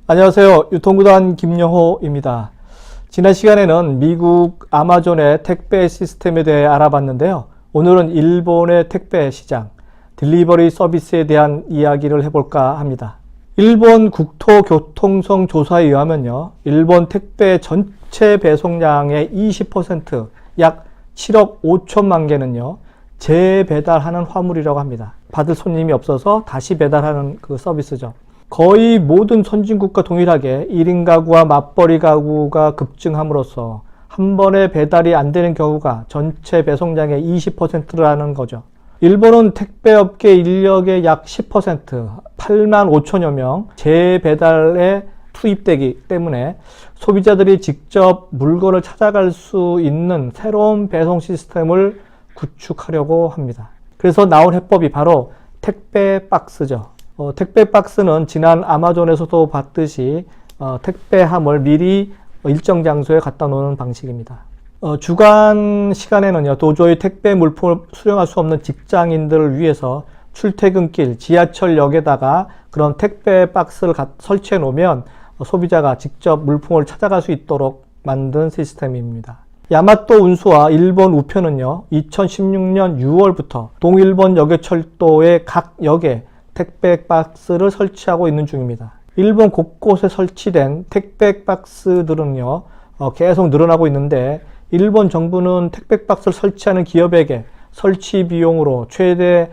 안녕하세요. 유통구단 김영호입니다. 지난 시간에는 미국 아마존의 택배 시스템에 대해 알아봤는데요. 오늘은 일본의 택배 시장, 딜리버리 서비스에 대한 이야기를 해볼까 합니다. 일본 국토교통성 조사에 의하면요, 일본 택배 전체 배송량의 20%, 약 7억 5천만 개는요, 재배달하는 화물이라고 합니다. 받을 손님이 없어서 다시 배달하는 그 서비스죠. 거의 모든 선진국과 동일하게 1인 가구와 맞벌이 가구가 급증함으로써 한 번에 배달이 안 되는 경우가 전체 배송량의 20%라는 거죠. 일본은 택배업계 인력의 약 10%, 8만 5천여 명 재배달에 투입되기 때문에 소비자들이 직접 물건을 찾아갈 수 있는 새로운 배송 시스템을 구축하려고 합니다. 그래서 나온 해법이 바로 택배 박스죠. 택배 박스는 지난 아마존에서도 봤듯이 택배함을 미리 일정 장소에 갖다 놓는 방식입니다. 주간 시간에는요, 도저히 택배 물품을 수령할 수 없는 직장인들을 위해서 출퇴근길, 지하철역에다가 그런 택배 박스를 설치해 놓으면 소비자가 직접 물품을 찾아갈 수 있도록 만든 시스템입니다. 야마토 운수와 일본 우편은요, 2016년 6월부터 동일본 여객철도의 각 역에 택배 박스를 설치하고 있는 중입니다. 일본 곳곳에 설치된 택배 박스들은요, 계속 늘어나고 있는데 일본 정부는 택배 박스를 설치하는 기업에게 설치 비용으로 최대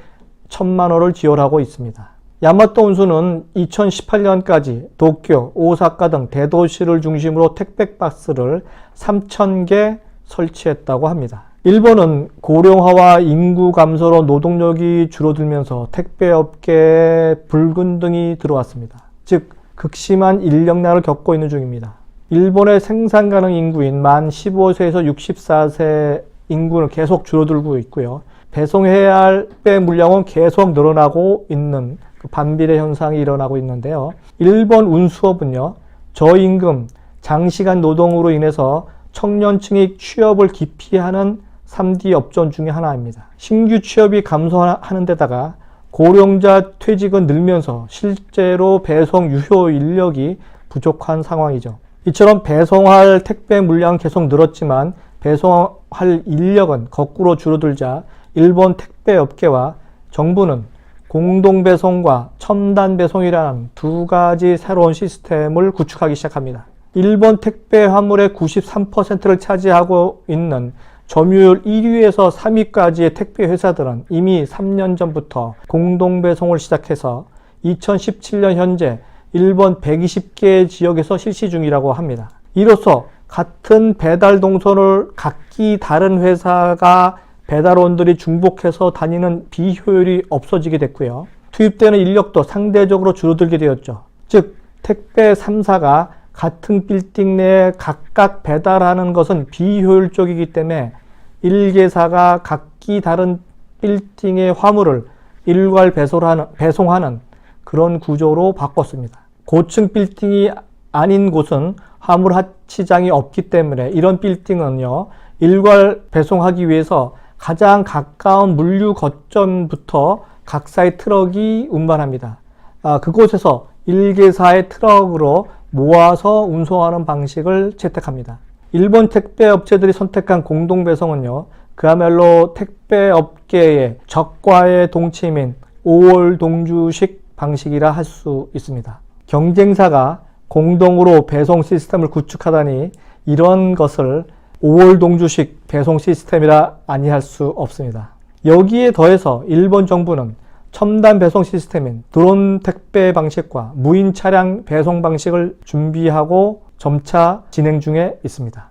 1,000만 원을 지원하고 있습니다. 야마토 운수는 2018년까지 도쿄, 오사카 등 대도시를 중심으로 택배 박스를 3,000개 설치했다고 합니다. 일본은 고령화와 인구 감소로 노동력이 줄어들면서 택배업계에 불균등이 들어왔습니다. 즉, 극심한 인력난을 겪고 있는 중입니다. 일본의 생산 가능 인구인 만 15세에서 64세 인구는 계속 줄어들고 있고요. 배송해야 할 택배 물량은 계속 늘어나고 있는 반비례 현상이 일어나고 있는데요. 일본 운수업은요, 저임금, 장시간 노동으로 인해서 청년층이 취업을 기피하는 3D 업종 중에 하나입니다. 신규 취업이 감소하는 데다가 고령자 퇴직은 늘면서 실제로 배송 유효 인력이 부족한 상황이죠. 이처럼 배송할 택배 물량은 계속 늘었지만 배송할 인력은 거꾸로 줄어들자 일본 택배 업계와 정부는 공동 배송과 첨단 배송이라는 두 가지 새로운 시스템을 구축하기 시작합니다. 일본 택배 화물의 93%를 차지하고 있는 점유율 1위에서 3위까지의 택배 회사들은 이미 3년 전부터 공동 배송을 시작해서 2017년 현재 일본 120개 지역에서 실시 중이라고 합니다. 이로써 같은 배달 동선을 각기 다른 회사가 배달원들이 중복해서 다니는 비효율이 없어지게 됐고요. 투입되는 인력도 상대적으로 줄어들게 되었죠. 즉, 택배 3사가 같은 빌딩 내에 각각 배달하는 것은 비효율적이기 때문에 1개사가 각기 다른 빌딩의 화물을 일괄 배송하는 그런 구조로 바꿨습니다. 고층 빌딩이 아닌 곳은 화물 하치장이 없기 때문에 이런 빌딩은요, 일괄 배송하기 위해서 가장 가까운 물류 거점부터 각사의 트럭이 운반합니다. 그곳에서 1개사의 트럭으로 모아서 운송하는 방식을 채택합니다. 일본 택배 업체들이 선택한 공동 배송은요, 그야말로 택배 업계의 적과의 동침인 5월 동주식 방식이라 할 수 있습니다. 경쟁사가 공동으로 배송 시스템을 구축하다니 이런 것을 5월 동주식 배송 시스템이라 아니할 수 없습니다. 여기에 더해서 일본 정부는 첨단 배송 시스템인 드론 택배 방식과 무인 차량 배송 방식을 준비하고 점차 진행 중에 있습니다.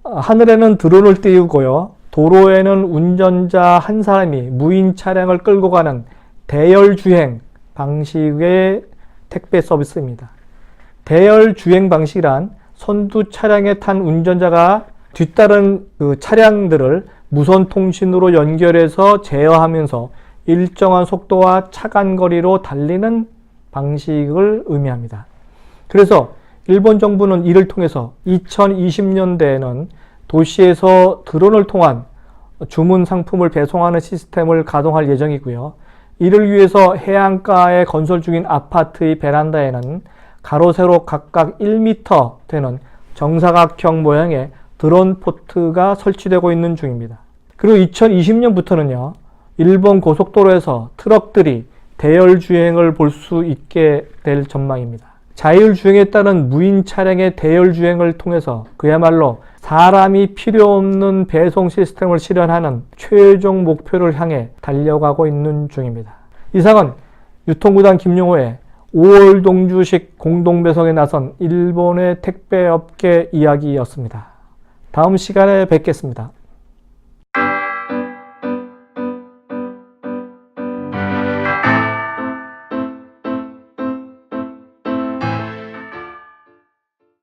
하늘에는 드론을 띄우고요, 도로에는 운전자 한 사람이 무인 차량을 끌고 가는 대열주행 방식의 택배 서비스입니다. 대열주행 방식이란 선두 차량에 탄 운전자가 뒤따른 그 차량들을 무선 통신으로 연결해서 제어하면서 일정한 속도와 차간거리로 달리는 방식을 의미합니다. 그래서 일본 정부는 이를 통해서 2020년대에는 도시에서 드론을 통한 주문 상품을 배송하는 시스템을 가동할 예정이고요. 이를 위해서 해안가에 건설 중인 아파트의 베란다에는 가로 세로 각각 1m 되는 정사각형 모양의 드론 포트가 설치되고 있는 중입니다. 그리고 2020년부터는요, 일본 고속도로에서 트럭들이 대열 주행을 볼 수 있게 될 전망입니다. 자율 주행에 따른 무인 차량의 대열 주행을 통해서 그야말로 사람이 필요 없는 배송 시스템을 실현하는 최종 목표를 향해 달려가고 있는 중입니다. 이상은 유통구단 김용호의 5월 동주식 공동배송에 나선 일본의 택배업계 이야기였습니다. 다음 시간에 뵙겠습니다.